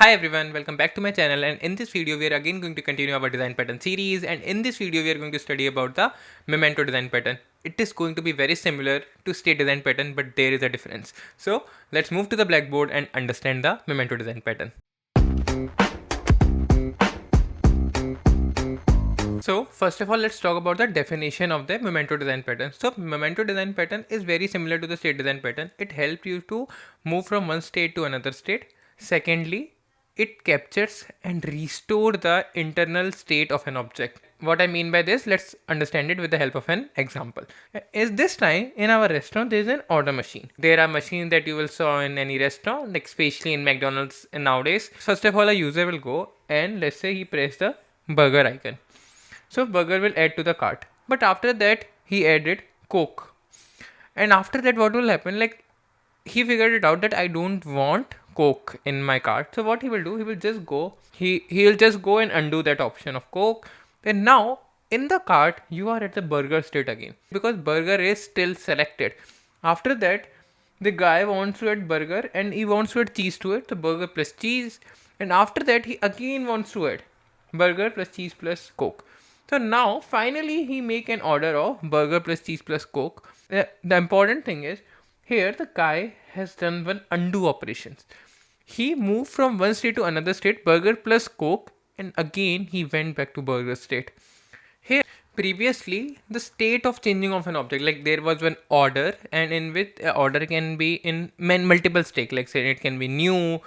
Hi everyone, welcome back to my channel, and in this video we are again going to continue our design pattern series, and in this video we are going to study about the Memento design pattern. It is going to be very similar to state design pattern, but there is a difference. So let's move to the blackboard and understand the Memento design pattern. So first of all, let's talk about the definition of the Memento design pattern. So Memento design pattern is very similar to the state design pattern. It helps you to move from one state to another state. Secondly, it captures and restore the internal state of an object. What I mean by this, let's understand it with the help of an example. Is this time in our restaurant there is an order machine. There are machines that you will saw in any restaurant, like especially in McDonald's nowadays. First of all, a user will go and let's say he press the burger icon. So burger will add to the cart. But after that he added Coke. And after that what will happen? Like he figured it out that I don't want Coke in my cart. So what he will do, he will just go, he'll just go and undo that option of Coke. Then now in the cart you are at the burger state again, because burger is still selected. After that the guy wants to add burger and he wants to add cheese to it, so burger plus cheese. And after that he again wants to add burger plus cheese plus Coke. So now finally he make an order of burger plus cheese plus Coke. The important thing is here the guy has done one undo operations. He moved from one state to another state, burger plus Coke, and again he went back to burger state. Here previously the state of changing of an object, like there was one order, and in which order can be in multiple state, like say it can be new,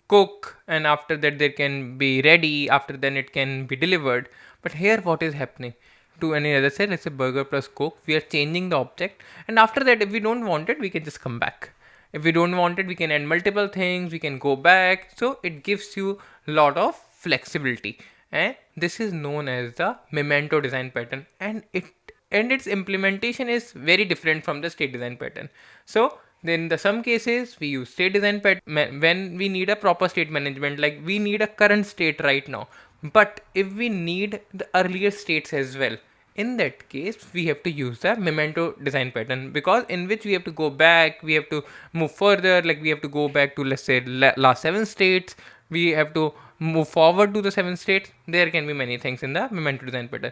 cook, and after that there can be ready, after then it can be delivered. But here what is happening to any other side, let's say burger plus Coke, we are changing the object, and after that if we don't want it we can just come back. If we don't want it we can add multiple things, we can go back. So it gives you a lot of flexibility, and this is known as the Memento design pattern, and its implementation is very different from the state design pattern. So then in some cases we use state design pattern when we need a proper state management, like we need a current state right now. But if we need the earlier states as well, in that case we have to use the Memento design pattern, because in which we have to go back, we have to move further, like we have to go back to let's say last 7 states, we have to move forward to the 7 states. There can be many things in the Memento design pattern.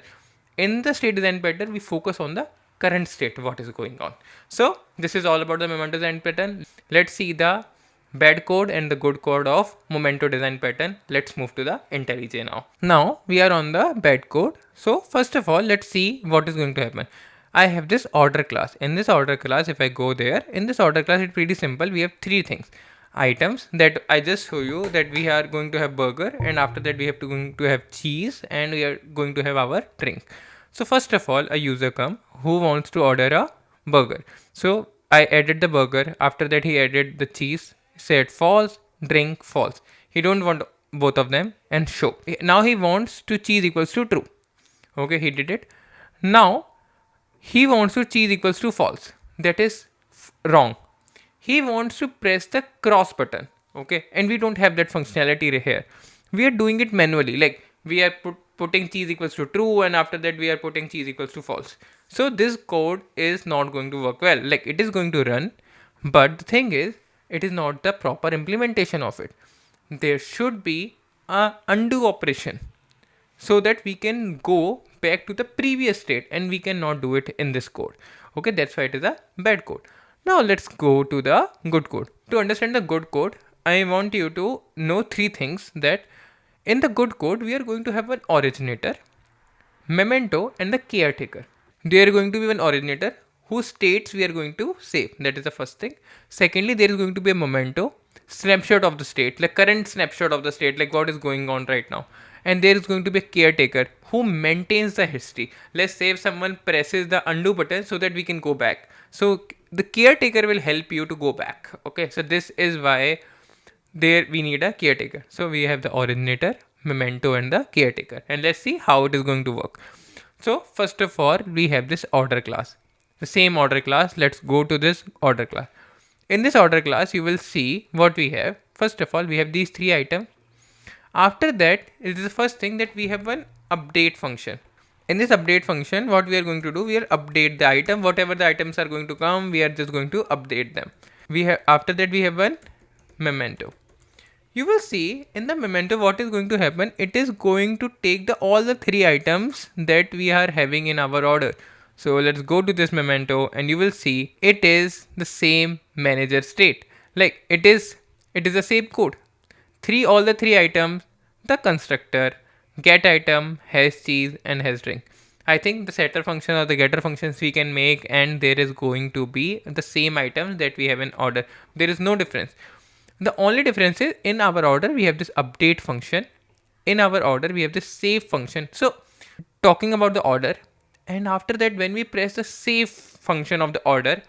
In the state design pattern we focus on the current state, what is going on. So this is all about the Memento design pattern. Let's see the bad code and the good code of Memento design pattern. Let's move to the IntelliJ now. Now we are on the bad code. So first of all, let's see what is going to happen. I have this order class. In this order class, if I go there, in this order class, it's pretty simple. We have 3 things. Items that I just show you, that we are going to have burger, and after that we have to going to have cheese, and we are going to have our drink. So first of all, a user come who wants to order a burger. So I added the burger. After that he added the cheese, said false, drink false. He don't want both of them and show. Now he wants to cheese equals to true. Okay, he did it. Now he wants to cheese equals to false. That is wrong. He wants to press the cross button. Okay, and we don't have that functionality here. We are doing it manually. Like we are putting cheese equals to true, and after that we are putting cheese equals to false. So this code is not going to work well. Like it is going to run, but the thing is, it is not the proper implementation of it. There should be a undo operation so that we can go back to the previous state, and we cannot do it in this code. Okay, that's why it is a bad code. Now let's go to the good code. To understand the good code, I want you to know 3 things. That in the good code we are going to have an originator, memento, and the caretaker. There are going to be one originator whose states we are going to save. That is the first thing. Secondly, there is going to be a memento, snapshot of the state, like current snapshot of the state, like what is going on right now. And there is going to be a caretaker who maintains the history. Let's say if someone presses the undo button so that we can go back. So the caretaker will help you to go back. Okay, so this is why there we need a caretaker. So we have the originator, memento, and the caretaker. And let's see how it is going to work. So first of all, we have this order class. The same order class. Let's go to this order class. In this order class, you will see what we have. First of all, we have these 3 items. After that, it is the first thing that we have one update function. In this update function, what we are going to do, we are update the item. Whatever the items are going to come, we are just going to update them. We have, after that we have one memento. you will see in the memento what is going to happen. It is going to take the all the three items that we are having in our order. So let's go to this memento and you will see it is the same manager state. Like it is the same code. All the three items, the constructor, get item, has cheese and has drink. I think the setter function or the getter functions we can make, and there is going to be the same items that we have in order. There is no difference. The only difference is in our order we have this update function. In our order we have this save function. So talking about the order, and after that when we press the save function of the order,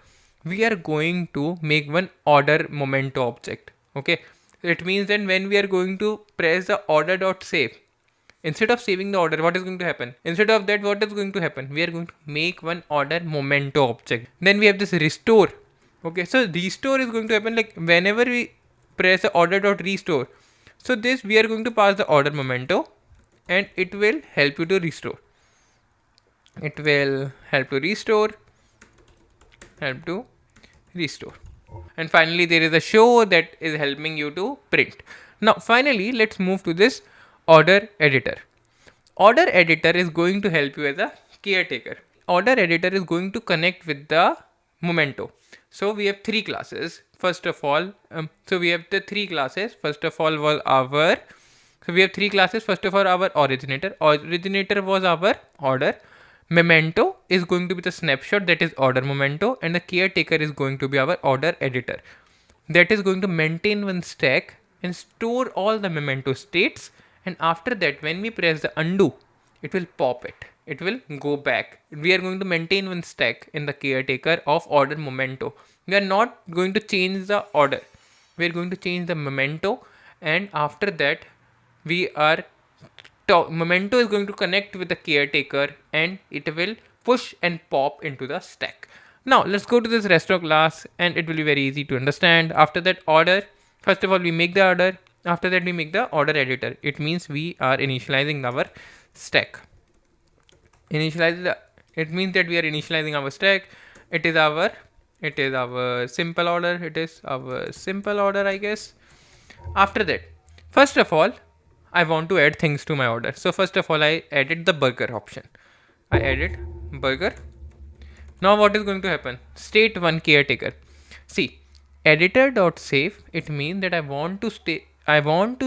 we are going to make one order memento object. Okay, it means that when we are going to press the order dot save, instead of saving the order, what is going to happen? Instead of that, what is going to happen? We are going to make one order memento object. Then we have this restore. Okay, so restore is going to happen like whenever we press the order dot restore. So this we are going to pass the order memento, and it will help you to restore. It will help to restore. Help to restore. And finally, there is a show that is helping you to print. Now, finally, let's move to this order editor. Order editor is going to help you as a caretaker. Order editor is going to connect with the memento. So we have three classes. First of all, so we have the three classes. First of all was our, so we have three classes. First of all, our originator. Originator was our order. Memento is going to be the snapshot, that is order memento, and the caretaker is going to be our order editor. That is going to maintain one stack and store all the memento states, and after that when we press the undo, it will pop it. It will go back. We are going to maintain one stack in the caretaker of order memento. We are not going to change the order. We are going to change the memento, and after that we are memento is going to connect with the caretaker and it will push and pop into the stack. Now let's go to this restore class and it will be very easy to understand. After that order, first of all we make the order. After that we make the order editor. It means we are initializing our stack. It means that we are initializing our stack. It is our simple order. It is our simple order, I guess. After that, first of all, I want to add things to my order. So first of all, I added the burger option. I added burger. Now what is going to happen? State 1 caretaker. See, editor.save, it means that I want to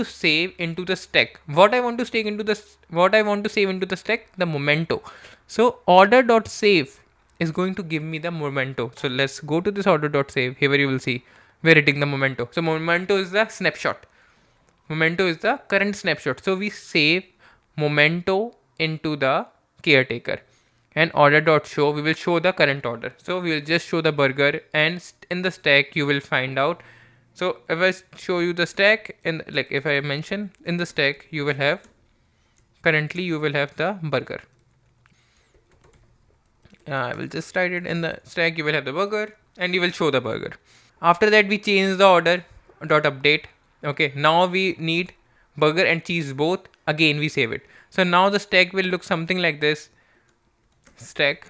save into the stack. What I want to save into the stack? The memento. So order.save is going to give me the memento. So let's go to this order.save. Here you will see we're hitting the memento. So memento is the snapshot. Memento is the current snapshot. So we save memento into the caretaker, and order.show, we will show the current order. So we will just show the burger, and in the stack you will find out. So if I show you the stack, and like if I mention in the stack, you will have currently you will have the burger. I will just write it in the stack. You will have the burger, and you will show the burger. After that, we change the order dot update. Okay, now we need burger and cheese both. Again, we save it. So now the stack will look something like this. Stack.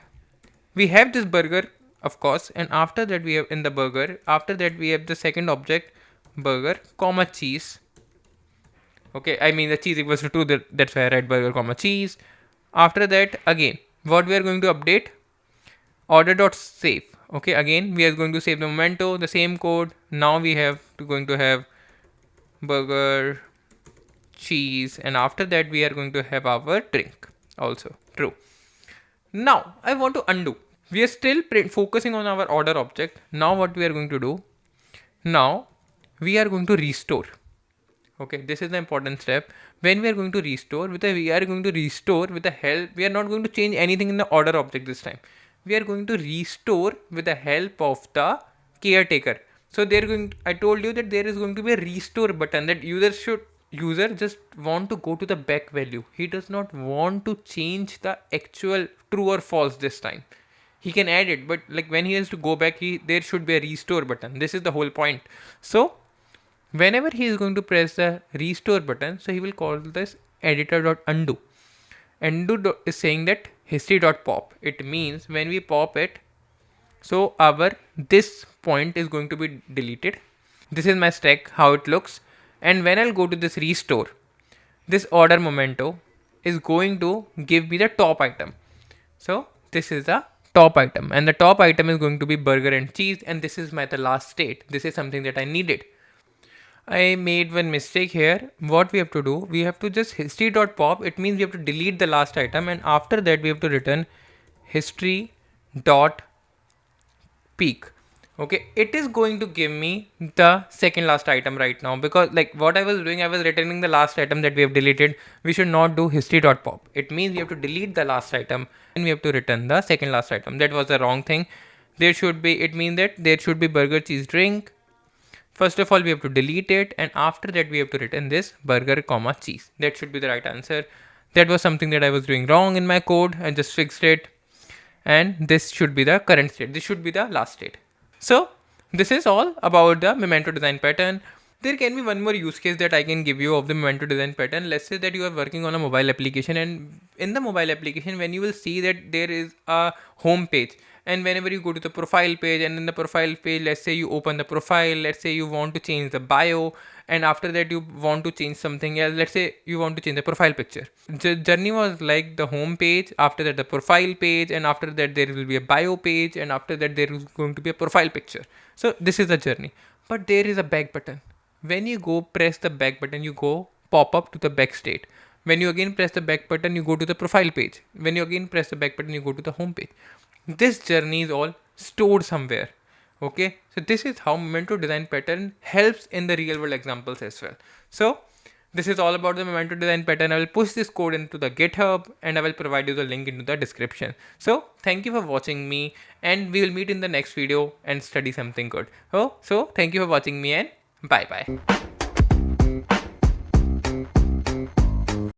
We have this burger, of course, and after that we have in the burger. After that we have the second object, burger, comma cheese. Okay, I mean the cheese equals to 2. That's why I write burger, comma cheese. After that, again, what we are going to update? Order.save. Okay, again we are going to save the memento, the same code. Now we have going to have burger, cheese, and after that we are going to have our drink also. True. Now I want to undo. We are still focusing on our order object. Now what we are going to do? Now we are going to restore. Okay, this is the important step. When we are going to restore with the help, we are not going to change anything in the order object this time. We are going to restore with the help of the caretaker. So I told you that there is going to be a restore button that user just want to go to the back value. He does not want to change the actual true or false this time. He can add it, but like when he has to go back, there should be a restore button. This is the whole point. So whenever he is going to press the restore button, so he will call this editor.undo. Undo is saying that history.pop. It means when we pop it, so this point is going to be deleted. This is my stack, how it looks. And when I'll go to this restore, this order memento is going to give me the top item. So this is the top item, and the top item is going to be burger and cheese, and this is the last state. This is something that I needed. I made one mistake here. What we have to do, we have to just history.pop. It means we have to delete the last item, and after that we have to return history.peak. Okay, it is going to give me the second last item right now, because like what I was doing, I was returning the last item that we have deleted. We should not do history.pop. It means we have to delete the last item and we have to return the second last item. That was the wrong thing. There should be, it means that there should be burger, cheese, drink. First of all, we have to delete it, and after that we have to return this burger comma cheese. That should be the right answer. That was something that I was doing wrong in my code. I just fixed it, and this should be the current state. This should be the last state. So this is all about the Memento design pattern. There can be one more use case that I can give you of the Memento design pattern. Let's say that you are working on a mobile application, and in the mobile application, when you will see that there is a home page, and whenever you go to the profile page, and in the profile page, let's say you open the profile, let's say you want to change the bio, and after that you want to change something else, let's say you want to change the profile picture. The journey was like the home page, after that the profile page, and after that there will be a bio page, and after that there is going to be a profile picture. So this is the journey, but there is a back button. When you go press the back button, you go pop up to the back state. When you again press the back button, you go to the profile page. When you again press the back button, you go to the home page. This journey is all stored somewhere. Okay, so this is how Memento design pattern helps in the real world examples as well. So this is all about the Memento design pattern. I will push this code into the GitHub, and I will provide you the link into the description. So thank you for watching me, and we will meet in the next video and study something good. Oh, so thank you for watching me, and bye bye.